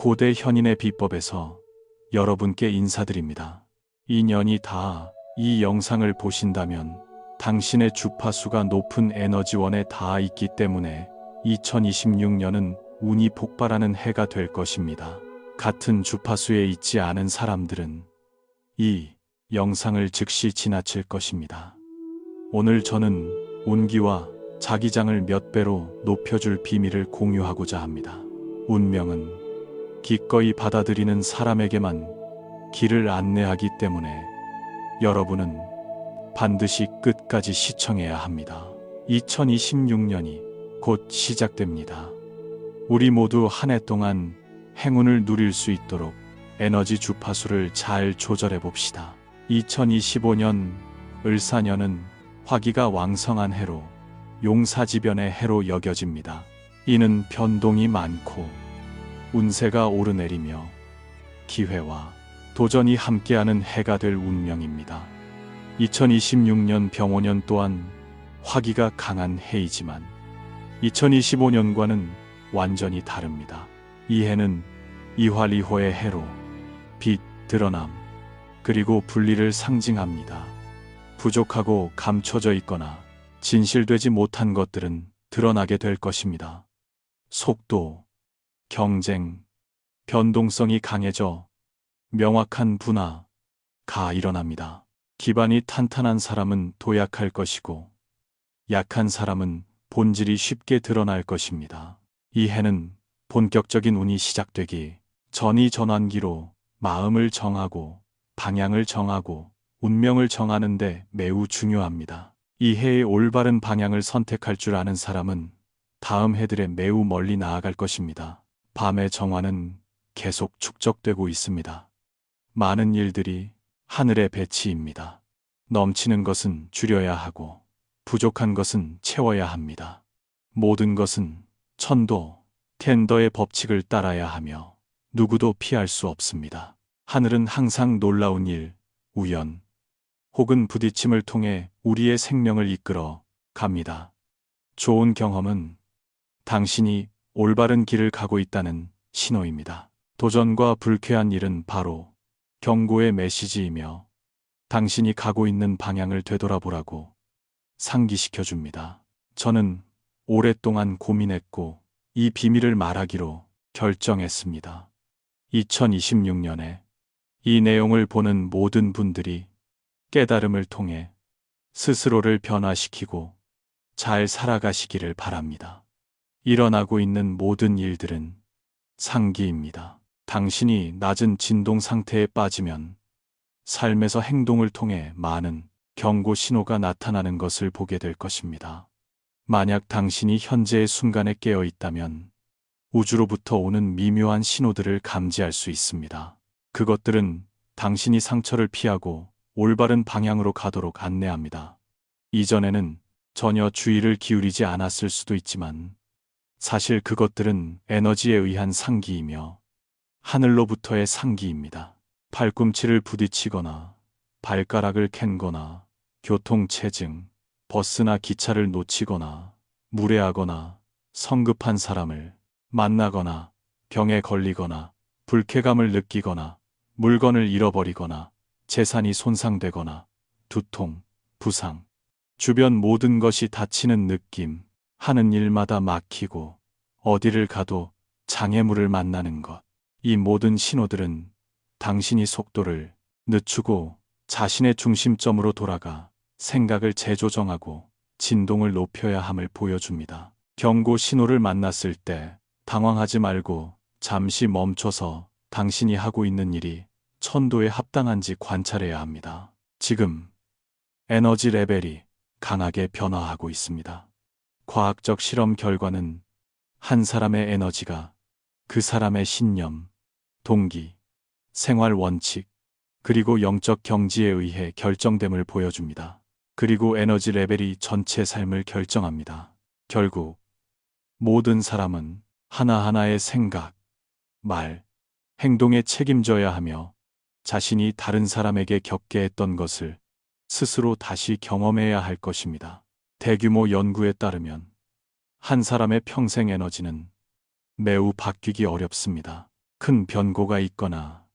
고대 현인의 비법에서 여러분께 인사드립니다. 인연이 다 이 영상을 보신다면 당신의 주파수가 높은 에너지원에 닿아 있기 때문에 2026년은 운이 폭발하는 해가 될 것입니다. 같은 주파수에 있지 않은 사람들은 이 영상을 즉시 지나칠 것입니다. 오늘 저는 운기와 자기장을 몇 배로 높여줄 비밀을 공유하고자 합니다. 운명은 기꺼이 받아들이는 사람에게만 길을 안내하기 때문에 여러분은 반드시 끝까지 시청해야 합니다. 2026년이 곧 시작됩니다. 우리 모두 한 해 동안 행운을 누릴 수 있도록 에너지 주파수를 잘 조절해 봅시다. 2025년 을사년은 화기가 왕성한 해로 용사지변의 해로 여겨집니다. 이는 변동이 많고 운세가 오르내리며 기회와 도전이 함께하는 해가 될 운명입니다. 2026년 병오년 또한 화기가 강한 해이지만 2025년과는 완전히 다릅니다. 이 해는 이화리호의 해로 빛, 드러남, 그리고 분리를 상징합니다. 부족하고 감춰져 있거나 진실되지 못한 것들은 드러나게 될 것입니다. 속도, 경쟁, 변동성이 강해져 명확한 분화가 일어납니다. 기반이 탄탄한 사람은 도약할 것이고 약한 사람은 본질이 쉽게 드러날 것입니다. 이 해는 본격적인 운이 시작되기 전이 전환기로 마음을 정하고 방향을 정하고 운명을 정하는 데 매우 중요합니다. 이 해의 올바른 방향을 선택할 줄 아는 사람은 다음 해들에 매우 멀리 나아갈 것입니다. 밤의 정화는 계속 축적되고 있습니다. 많은 일들이 하늘의 배치입니다. 넘치는 것은 줄여야 하고 부족한 것은 채워야 합니다. 모든 것은 천도, 텐더의 법칙을 따라야 하며 누구도 피할 수 없습니다. 하늘은 항상 놀라운 일, 우연, 혹은 부딪힘을 통해 우리의 생명을 이끌어 갑니다. 좋은 경험은 당신이 올바른 길을 가고 있다는 신호입니다. 도전과 불쾌한 일은 바로 경고의 메시지이며 당신이 가고 있는 방향을 되돌아보라고 상기시켜 줍니다. 저는 오랫동안 고민했고 이 비밀을 말하기로 결정했습니다. 2026년에 이 내용을 보는 모든 분들이 깨달음을 통해 스스로를 변화시키고 잘 살아가시기를 바랍니다. 일어나고 있는 모든 일들은 상기입니다. 당신이 낮은 진동 상태에 빠지면 삶에서 행동을 통해 많은 경고 신호가 나타나는 것을 보게 될 것입니다. 만약 당신이 현재의 순간에 깨어 있다면 우주로부터 오는 미묘한 신호들을 감지할 수 있습니다. 그것들은 당신이 상처를 피하고 올바른 방향으로 가도록 안내합니다. 이전에는 전혀 주의를 기울이지 않았을 수도 있지만 사실 그것들은 에너지에 의한 상기이며 하늘로부터의 상기입니다. 팔꿈치를 부딪히거나 발가락을 캔거나 교통체증, 버스나 기차를 놓치거나 무례하거나 성급한 사람을 만나거나 병에 걸리거나 불쾌감을 느끼거나 물건을 잃어버리거나 재산이 손상되거나 두통, 부상, 주변 모든 것이 닫히는 느낌, 하는 일마다 막히고 어디를 가도 장애물을 만나는 것. 이 모든 신호들은 당신이 속도를 늦추고 자신의 중심점으로 돌아가 생각을 재조정하고 진동을 높여야 함을 보여줍니다. 경고 신호를 만났을 때 당황하지 말고 잠시 멈춰서 당신이 하고 있는 일이 천도에 합당한지 관찰해야 합니다. 지금 에너지 레벨이 강하게 변화하고 있습니다. 과학적 실험 결과는 한 사람의 에너지가 그 사람의 신념, 동기, 생활 원칙, 그리고 영적 경지에 의해 결정됨을 보여줍니다. 그리고 에너지 레벨이 전체 삶을 결정합니다. 결국 모든 사람은 하나하나의 생각, 말, 행동에 책임져야 하며 자신이 다른 사람에게 겪게 했던 것을 스스로 다시 경험해야 할 것입니다. 대규모 연구에 따르면 한 사람의 평생 에너지는 매우 바뀌기 어렵습니다. 큰 변고가 있거나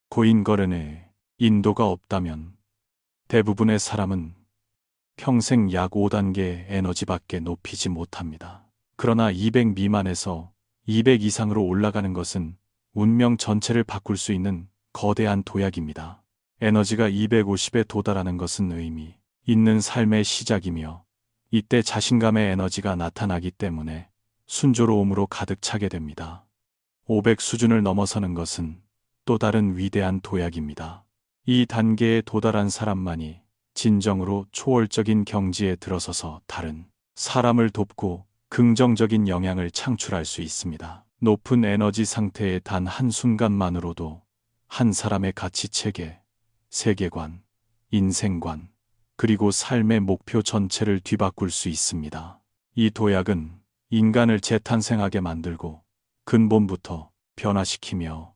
고인거래에 인도가 없다면 대부분의 사람은 평생 약 5단계 에너지밖에 높이지 못합니다. 그러나 200 미만에서 200 이상으로 올라가는 것은 운명 전체를 바꿀 수 있는 거대한 도약입니다. 에너지가 250에 도달하는 것은 의미 있는 삶의 시작이며 이때 자신감의 에너지가 나타나기 때문에 순조로움으로 가득 차게 됩니다. 500 수준을 넘어서는 것은 또 다른 위대한 도약입니다. 이 단계에 도달한 사람만이 진정으로 초월적인 경지에 들어서서 다른 사람을 돕고 긍정적인 영향을 창출할 수 있습니다. 높은 에너지 상태의 단 한순간만으로도 한 사람의 가치체계, 세계관, 인생관, 그리고 삶의 목표 전체를 뒤바꿀 수 있습니다. 이 도약은 인간을 재탄생하게 만들고 근본부터 변화시키며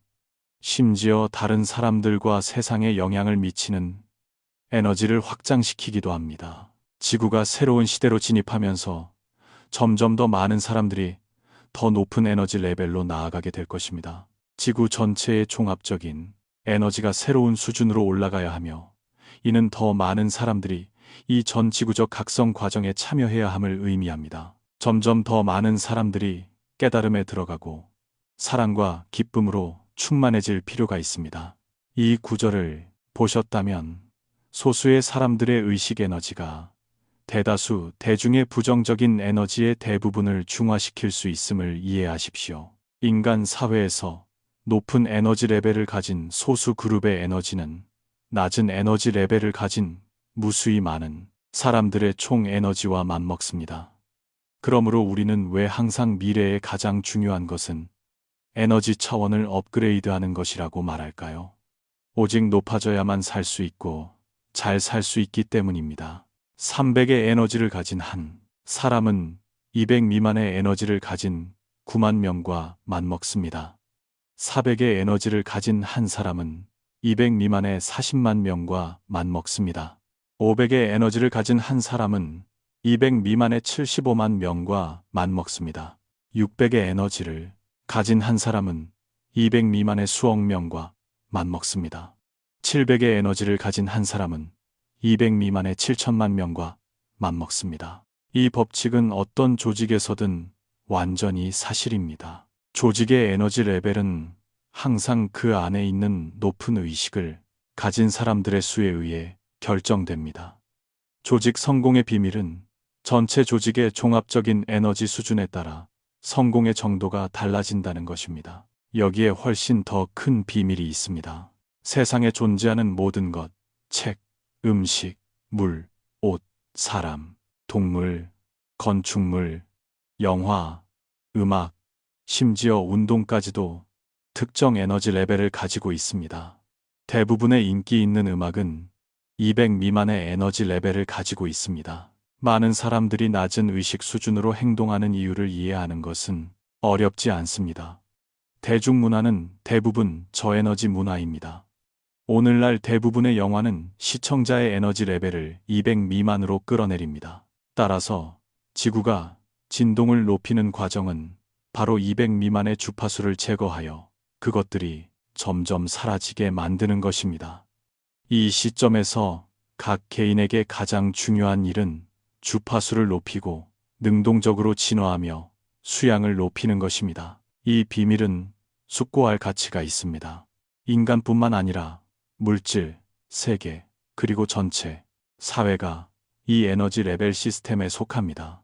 심지어 다른 사람들과 세상에 영향을 미치는 에너지를 확장시키기도 합니다. 지구가 새로운 시대로 진입하면서 점점 더 많은 사람들이 더 높은 에너지 레벨로 나아가게 될 것입니다. 지구 전체의 종합적인 에너지가 새로운 수준으로 올라가야 하며 이는 더 많은 사람들이 이 전 지구적 각성 과정에 참여해야 함을 의미합니다. 점점 더 많은 사람들이 깨달음에 들어가고 사랑과 기쁨으로 충만해질 필요가 있습니다. 이 구절을 보셨다면 소수의 사람들의 의식 에너지가 대다수 대중의 부정적인 에너지의 대부분을 중화시킬 수 있음을 이해하십시오. 인간 사회에서 높은 에너지 레벨을 가진 소수 그룹의 에너지는 낮은 에너지 레벨을 가진 무수히 많은 사람들의 총 에너지와 맞먹습니다. 그러므로 우리는 왜 항상 미래의 가장 중요한 것은 에너지 차원을 업그레이드하는 것이라고 말할까요? 오직 높아져야만 살 수 있고 잘 살 수 있기 때문입니다. 300의 에너지를 가진 한 사람은 200 미만의 에너지를 가진 9만 명과 맞먹습니다. 400의 에너지를 가진 한 사람은 200 미만의 40만 명과 맞먹습니다. 500의 에너지를 가진 한 사람은 200 미만의 75만 명과 맞먹습니다. 600의 에너지를 가진 한 사람은 200 미만의 수억 명과 맞먹습니다. 700의 에너지를 가진 한 사람은 200 미만의 7천만 명과 맞먹습니다. 이 법칙은 어떤 조직에서든 완전히 사실입니다. 조직의 에너지 레벨은 항상 그 안에 있는 높은 의식을 가진 사람들의 수에 의해 결정됩니다. 조직 성공의 비밀은 전체 조직의 종합적인 에너지 수준에 따라 성공의 정도가 달라진다는 것입니다. 여기에 훨씬 더 큰 비밀이 있습니다. 세상에 존재하는 모든 것, 책, 음식, 물, 옷, 사람, 동물, 건축물, 영화, 음악, 심지어 운동까지도 특정 에너지 레벨을 가지고 있습니다. 대부분의 인기 있는 음악은 200 미만의 에너지 레벨을 가지고 있습니다. 많은 사람들이 낮은 의식 수준으로 행동하는 이유를 이해하는 것은 어렵지 않습니다. 대중문화는 대부분 저에너지 문화입니다. 오늘날 대부분의 영화는 시청자의 에너지 레벨을 200 미만으로 끌어내립니다. 따라서 지구가 진동을 높이는 과정은 바로 200 미만의 주파수를 제거하여 그것들이 점점 사라지게 만드는 것입니다. 이 시점에서 각 개인에게 가장 중요한 일은 주파수를 높이고 능동적으로 진화하며 수양을 높이는 것입니다. 이 비밀은 숙고할 가치가 있습니다. 인간뿐만 아니라 물질, 세계, 그리고 전체 사회가 이 에너지 레벨 시스템에 속합니다.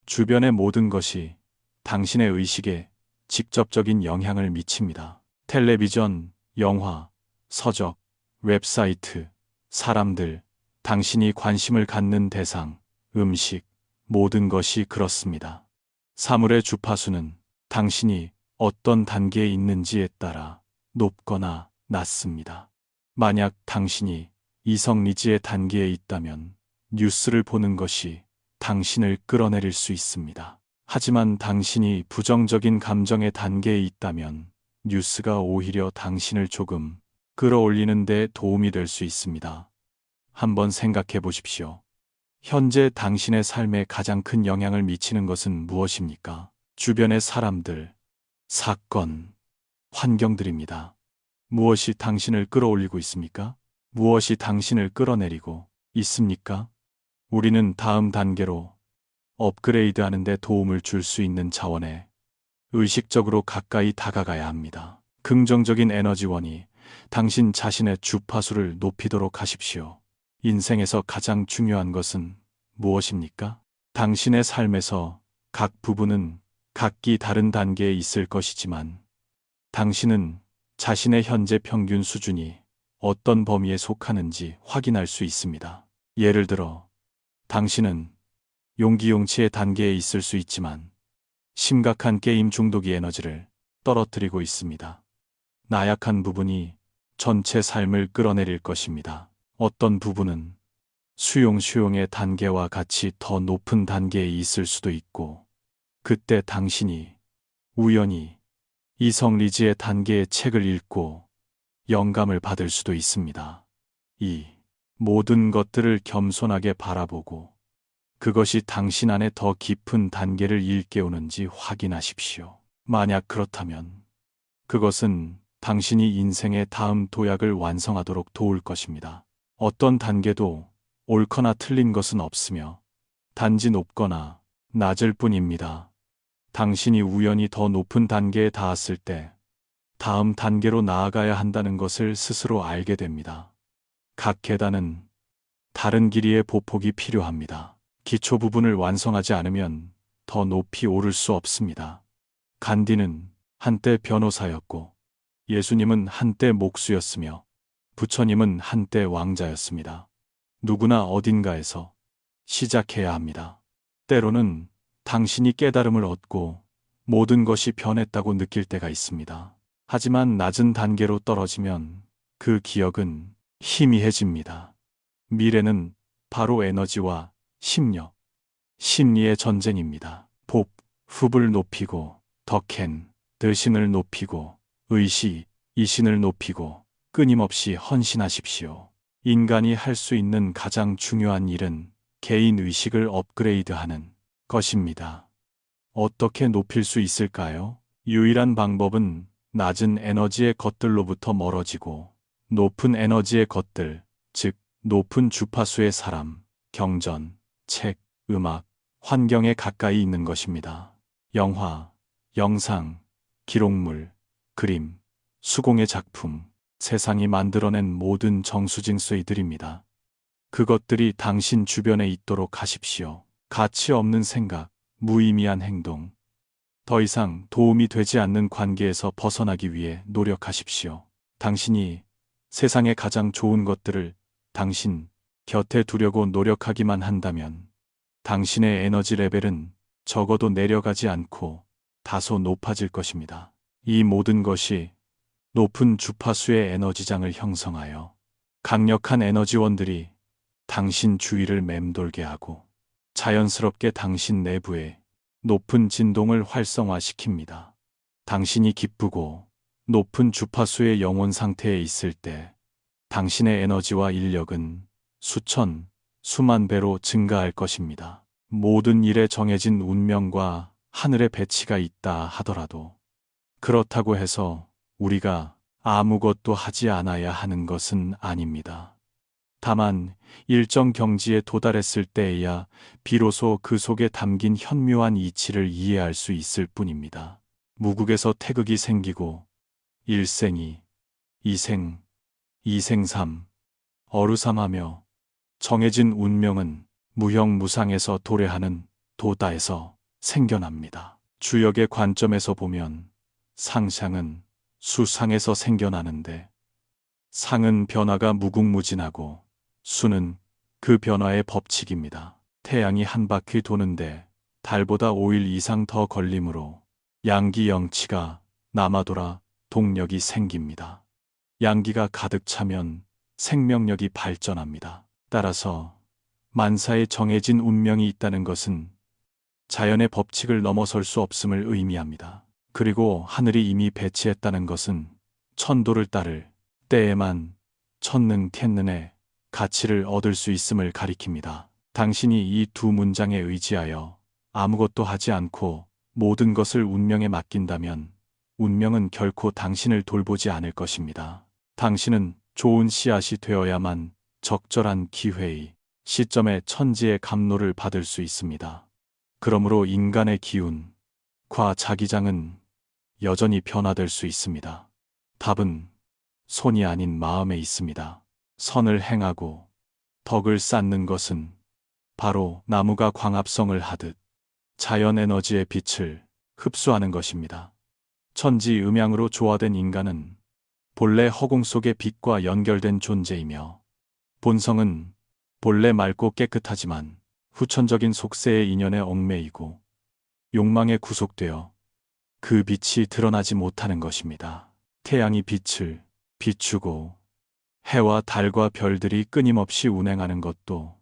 주변의 모든 것이 당신의 의식에 직접적인 영향을 미칩니다. 텔레비전, 영화, 서적, 웹사이트, 사람들, 당신이 관심을 갖는 대상, 음식, 모든 것이 그렇습니다. 사물의 주파수는 당신이 어떤 단계에 있는지에 따라 높거나 낮습니다. 만약 당신이 이성리지의 단계에 있다면 뉴스를 보는 것이 당신을 끌어내릴 수 있습니다. 하지만 당신이 부정적인 감정의 단계에 있다면 뉴스가 오히려 당신을 조금 끌어올리는 데 도움이 될 수 있습니다. 한번 생각해 보십시오. 현재 당신의 삶에 가장 큰 영향을 미치는 것은 무엇입니까? 주변의 사람들, 사건, 환경들입니다. 무엇이 당신을 끌어올리고 있습니까? 무엇이 당신을 끌어내리고 있습니까? 우리는 다음 단계로 업그레이드하는 데 도움을 줄 수 있는 차원에 의식적으로 가까이 다가가야 합니다. 긍정적인 에너지원이 당신 자신의 주파수를 높이도록 하십시오. 인생에서 가장 중요한 것은 무엇입니까? 당신의 삶에서 각 부분은 각기 다른 단계에 있을 것이지만 당신은 자신의 현재 평균 수준이 어떤 범위에 속하는지 확인할 수 있습니다. 예를 들어, 당신은 용기용치의 단계에 있을 수 있지만 심각한 게임 중독의 에너지를 떨어뜨리고 있습니다. 나약한 부분이 전체 삶을 끌어내릴 것입니다. 어떤 부분은 수용의 단계와 같이 더 높은 단계에 있을 수도 있고, 그때 당신이 우연히 이성 리지의 단계의 책을 읽고 영감을 받을 수도 있습니다. 이 모든 것들을 겸손하게 바라보고 그것이 당신 안에 더 깊은 단계를 일깨우는지 확인하십시오. 만약 그렇다면 그것은 당신이 인생의 다음 도약을 완성하도록 도울 것입니다. 어떤 단계도 옳거나 틀린 것은 없으며 단지 높거나 낮을 뿐입니다. 당신이 우연히 더 높은 단계에 닿았을 때 다음 단계로 나아가야 한다는 것을 스스로 알게 됩니다. 각 계단은 다른 길이의 보폭이 필요합니다. 기초 부분을 완성하지 않으면 더 높이 오를 수 없습니다. 간디는 한때 변호사였고, 예수님은 한때 목수였으며, 부처님은 한때 왕자였습니다. 누구나 어딘가에서 시작해야 합니다. 때로는 당신이 깨달음을 얻고 모든 것이 변했다고 느낄 때가 있습니다. 하지만 낮은 단계로 떨어지면 그 기억은 희미해집니다. 미래는 바로 에너지와 심력, 심리의 전쟁입니다. 복, 흡을 높이고, 덕행,德신을 높이고, 의시, 이신을 높이고, 끊임없이 헌신하십시오. 인간이 할 수 있는 가장 중요한 일은 개인 의식을 업그레이드하는 것입니다. 어떻게 높일 수 있을까요? 유일한 방법은 낮은 에너지의 것들로부터 멀어지고 높은 에너지의 것들, 즉 높은 주파수의 사람, 경전, 책, 음악, 환경에 가까이 있는 것입니다. 영화, 영상, 기록물, 그림, 수공예 작품, 세상이 만들어낸 모든 정수징수이들입니다. 그것들이 당신 주변에 있도록 하십시오. 가치 없는 생각, 무의미한 행동, 더 이상 도움이 되지 않는 관계에서 벗어나기 위해 노력하십시오. 당신이 세상의 가장 좋은 것들을 당신 곁에 두려고 노력하기만 한다면 당신의 에너지 레벨은 적어도 내려가지 않고 다소 높아질 것입니다. 이 모든 것이 높은 주파수의 에너지장을 형성하여 강력한 에너지원들이 당신 주위를 맴돌게 하고 자연스럽게 당신 내부에 높은 진동을 활성화시킵니다. 당신이 기쁘고 높은 주파수의 영혼 상태에 있을 때 당신의 에너지와 인력은 수천, 수만 배로 증가할 것입니다. 모든 일에 정해진 운명과 하늘의 배치가 있다 하더라도 그렇다고 해서 우리가 아무것도 하지 않아야 하는 것은 아닙니다. 다만 일정 경지에 도달했을 때에야 비로소 그 속에 담긴 현묘한 이치를 이해할 수 있을 뿐입니다. 무국에서 태극이 생기고 일생이, 이생, 이생삼, 어루삼하며 정해진 운명은 무형무상에서 도래하는 도다에서 생겨납니다. 주역의 관점에서 보면 상상은 수상에서 생겨나는데 상은 변화가 무궁무진하고 수는 그 변화의 법칙입니다. 태양이 한 바퀴 도는데 달보다 5일 이상 더 걸리므로 양기영치가 남아돌아 동력이 생깁니다. 양기가 가득 차면 생명력이 발전합니다. 따라서 만사에 정해진 운명이 있다는 것은 자연의 법칙을 넘어설 수 없음을 의미합니다. 그리고 하늘이 이미 배치했다는 것은 천도를 따를 때에만 천능텐능의 가치를 얻을 수 있음을 가리킵니다. 당신이 이 두 문장에 의지하여 아무것도 하지 않고 모든 것을 운명에 맡긴다면 운명은 결코 당신을 돌보지 않을 것입니다. 당신은 좋은 씨앗이 되어야만 적절한 기회의 시점에 천지의 감로를 받을 수 있습니다. 그러므로 인간의 기운과 자기장은 여전히 변화될 수 있습니다. 답은 손이 아닌 마음에 있습니다. 선을 행하고 덕을 쌓는 것은 바로 나무가 광합성을 하듯 자연 에너지의 빛을 흡수하는 것입니다. 천지 음양으로 조화된 인간은 본래 허공 속의 빛과 연결된 존재이며 본성은 본래 맑고 깨끗하지만 후천적인 속세의 인연에 얽매이고 욕망에 구속되어 그 빛이 드러나지 못하는 것입니다. 태양이 빛을 비추고 해와 달과 별들이 끊임없이 운행하는 것도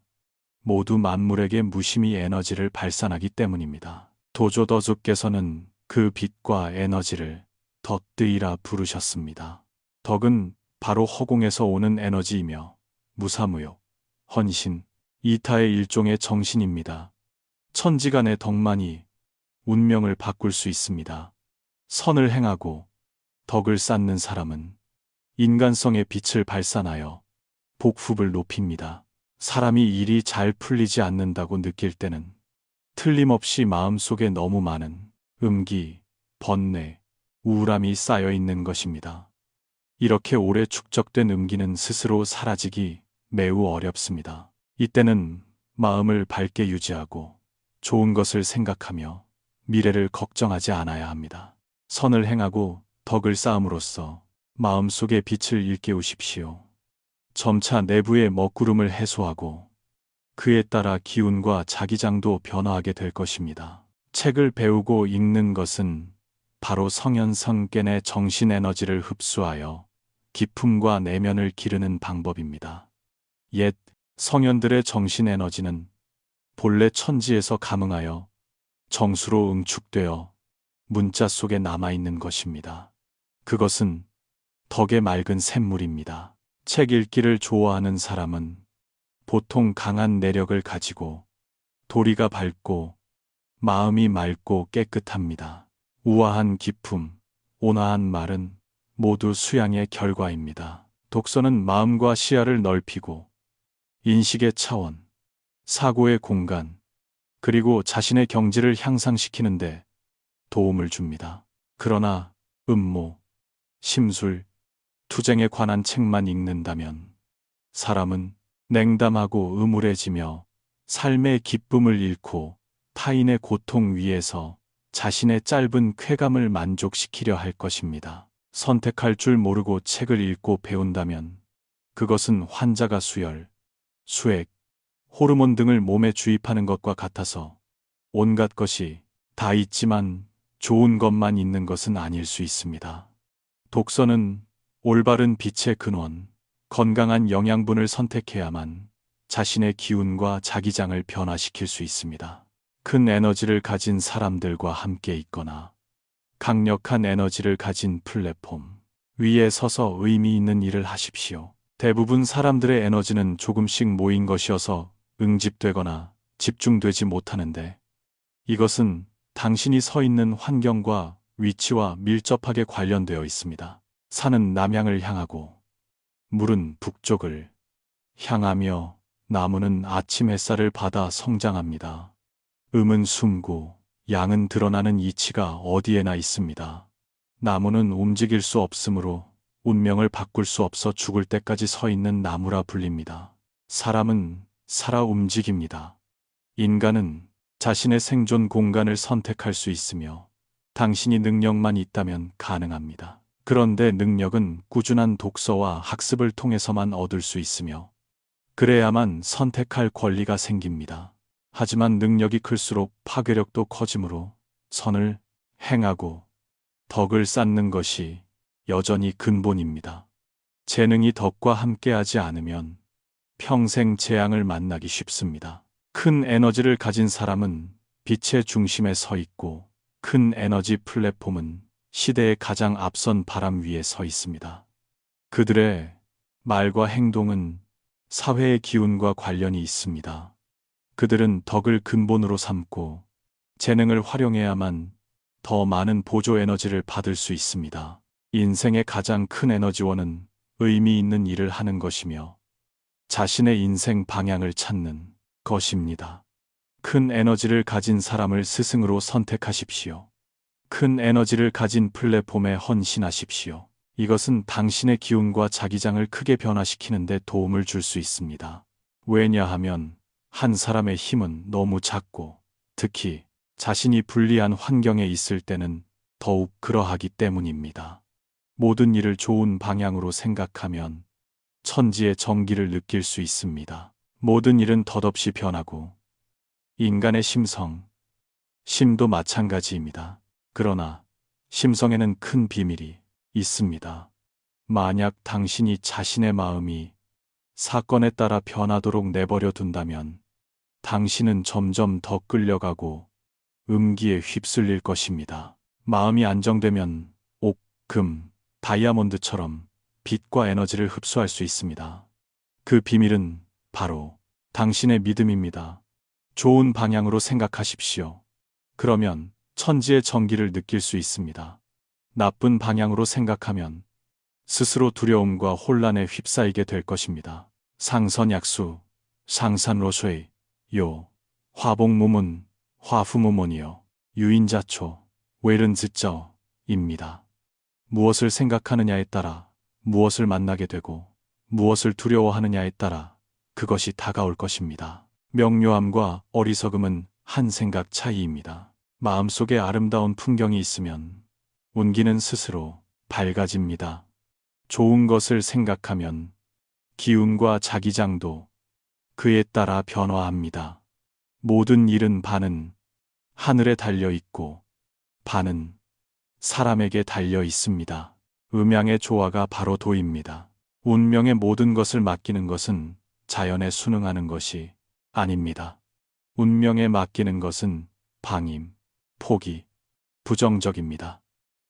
모두 만물에게 무심히 에너지를 발산하기 때문입니다. 도조더주께서는 그 빛과 에너지를 덕드이라 부르셨습니다. 덕은 바로 허공에서 오는 에너지이며 무사무욕, 헌신, 이타의 일종의 정신입니다. 천지간의 덕만이 운명을 바꿀 수 있습니다. 선을 행하고 덕을 쌓는 사람은 인간성의 빛을 발산하여 복습을 높입니다. 사람이 일이 잘 풀리지 않는다고 느낄 때는 틀림없이 마음속에 너무 많은 음기, 번뇌, 우울함이 쌓여 있는 것입니다. 이렇게 오래 축적된 음기는 스스로 사라지기 매우 어렵습니다. 이때는 마음을 밝게 유지하고 좋은 것을 생각하며 미래를 걱정하지 않아야 합니다. 선을 행하고 덕을 쌓음으로써 마음속의 빛을 일깨우십시오. 점차 내부의 먹구름을 해소하고 그에 따라 기운과 자기장도 변화하게 될 것입니다. 책을 배우고 읽는 것은 바로 성현성견의 정신 에너지를 흡수하여 기품과 내면을 기르는 방법입니다. 옛 성현들의 정신 에너지는 본래 천지에서 감응하여 정수로 응축되어 문자 속에 남아있는 것입니다. 그것은 덕의 맑은 샘물입니다. 책 읽기를 좋아하는 사람은 보통 강한 내력을 가지고 도리가 밝고 마음이 맑고 깨끗합니다. 우아한 기품, 온화한 말은 모두 수양의 결과입니다. 독서는 마음과 시야를 넓히고 인식의 차원, 사고의 공간, 그리고 자신의 경지를 향상시키는데 도움을 줍니다. 그러나 음모, 심술, 투쟁에 관한 책만 읽는다면 사람은 냉담하고 음울해지며 삶의 기쁨을 잃고 타인의 고통 위에서 자신의 짧은 쾌감을 만족시키려 할 것입니다. 선택할 줄 모르고 책을 읽고 배운다면 그것은 환자가 수혈, 수액, 호르몬 등을 몸에 주입하는 것과 같아서 온갖 것이 다 있지만 좋은 것만 있는 것은 아닐 수 있습니다. 독서는 올바른 빛의 근원, 건강한 영양분을 선택해야만 자신의 기운과 자기장을 변화시킬 수 있습니다. 큰 에너지를 가진 사람들과 함께 있거나 강력한 에너지를 가진 플랫폼 위에 서서 의미 있는 일을 하십시오. 대부분 사람들의 에너지는 조금씩 모인 것이어서 응집되거나 집중되지 못하는데 이것은 당신이 서 있는 환경과 위치와 밀접하게 관련되어 있습니다. 산은 남향을 향하고 물은 북쪽을 향하며 나무는 아침 햇살을 받아 성장합니다. 음은 숨고 양은 드러나는 이치가 어디에나 있습니다. 나무는 움직일 수 없으므로 운명을 바꿀 수 없어 죽을 때까지 서 있는 나무라 불립니다. 사람은 살아 움직입니다. 인간은 자신의 생존 공간을 선택할 수 있으며 당신이 능력만 있다면 가능합니다. 그런데 능력은 꾸준한 독서와 학습을 통해서만 얻을 수 있으며 그래야만 선택할 권리가 생깁니다. 하지만 능력이 클수록 파괴력도 커지므로 선을 행하고 덕을 쌓는 것이 여전히 근본입니다. 재능이 덕과 함께하지 않으면 평생 재앙을 만나기 쉽습니다. 큰 에너지를 가진 사람은 빛의 중심에 서 있고 큰 에너지 플랫폼은 시대의 가장 앞선 바람 위에 서 있습니다. 그들의 말과 행동은 사회의 기운과 관련이 있습니다. 그들은 덕을 근본으로 삼고 재능을 활용해야만 더 많은 보조 에너지를 받을 수 있습니다. 인생의 가장 큰 에너지원은 의미 있는 일을 하는 것이며 자신의 인생 방향을 찾는 것입니다. 큰 에너지를 가진 사람을 스승으로 선택하십시오. 큰 에너지를 가진 플랫폼에 헌신하십시오. 이것은 당신의 기운과 자기장을 크게 변화시키는 데 도움을 줄 수 있습니다. 왜냐하면 한 사람의 힘은 너무 작고 특히 자신이 불리한 환경에 있을 때는 더욱 그러하기 때문입니다. 모든 일을 좋은 방향으로 생각하면 천지의 정기를 느낄 수 있습니다. 모든 일은 덧없이 변하고 인간의 심도 마찬가지입니다. 그러나 심성에는 큰 비밀이 있습니다. 만약 당신이 자신의 마음이 사건에 따라 변하도록 내버려 둔다면 당신은 점점 더 끌려가고 음기에 휩쓸릴 것입니다. 마음이 안정되면 옥, 금, 다이아몬드처럼 빛과 에너지를 흡수할 수 있습니다. 그 비밀은 바로 당신의 믿음입니다. 좋은 방향으로 생각하십시오. 그러면 천지의 정기를 느낄 수 있습니다. 나쁜 방향으로 생각하면 스스로 두려움과 혼란에 휩싸이게 될 것입니다. 상선약수, 상산로쇠, 요, 화복무문, 화후무문이요, 유인자초, 웨른즈저입니다. 무엇을 생각하느냐에 따라 무엇을 만나게 되고 무엇을 두려워하느냐에 따라 그것이 다가올 것입니다. 명료함과 어리석음은 한 생각 차이입니다. 마음속에 아름다운 풍경이 있으면 운기는 스스로 밝아집니다. 좋은 것을 생각하면 기운과 자기장도 그에 따라 변화합니다. 모든 일은 반은 하늘에 달려 있고 반은 사람에게 달려 있습니다. 음양의 조화가 바로 도입니다. 운명의 모든 것을 맡기는 것은 자연에 순응하는 것이 아닙니다. 운명에 맡기는 것은 방임, 포기, 부정적입니다.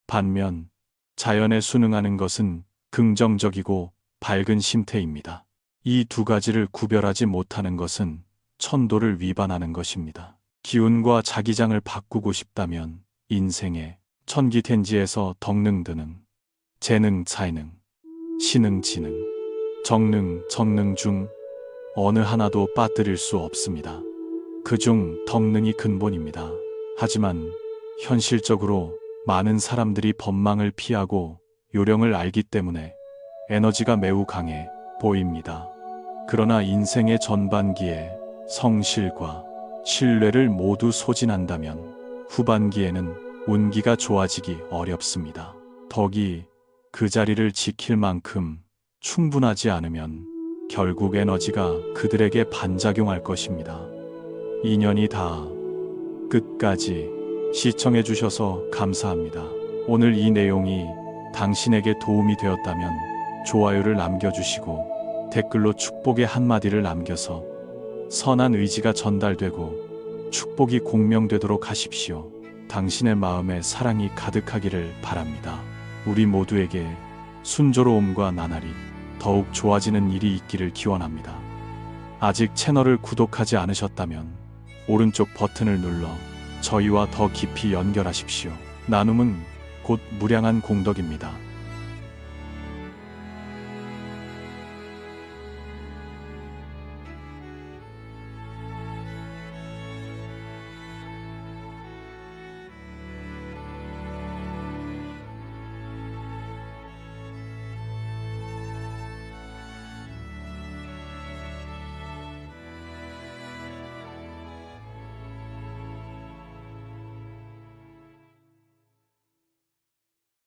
반면 자연에 순응하는 것은 긍정적이고 밝은 심태입니다. 이 두 가지를 구별하지 못하는 것은 천도를 위반하는 것입니다. 기운과 자기장을 바꾸고 싶다면 인생의 천기텐지에서 덕능드능, 재능 차이능, 신능 지능, 정능 정능 중 어느 하나도 빠뜨릴 수 없습니다. 그중 덕능이 근본입니다. 하지만 현실적으로 많은 사람들이 법망을 피하고 요령을 알기 때문에 에너지가 매우 강해 보입니다. 그러나 인생의 전반기에 성실과 신뢰를 모두 소진한다면 후반기에는 운기가 좋아지기 어렵습니다. 덕이 그 자리를 지킬 만큼 충분하지 않으면 결국 에너지가 그들에게 반작용할 것입니다. 인연이 다 끝까지 시청해 주셔서 감사합니다. 오늘 이 내용이 당신에게 도움이 되었다면 좋아요를 남겨주시고 댓글로 축복의 한마디를 남겨서 선한 의지가 전달되고 축복이 공명되도록 하십시오. 당신의 마음에 사랑이 가득하기를 바랍니다. 우리 모두에게 순조로움과 나날이 더욱 좋아지는 일이 있기를 기원합니다. 아직 채널을 구독하지 않으셨다면 오른쪽 버튼을 눌러 저희와 더 깊이 연결하십시오. 나눔은 곧 무량한 공덕입니다.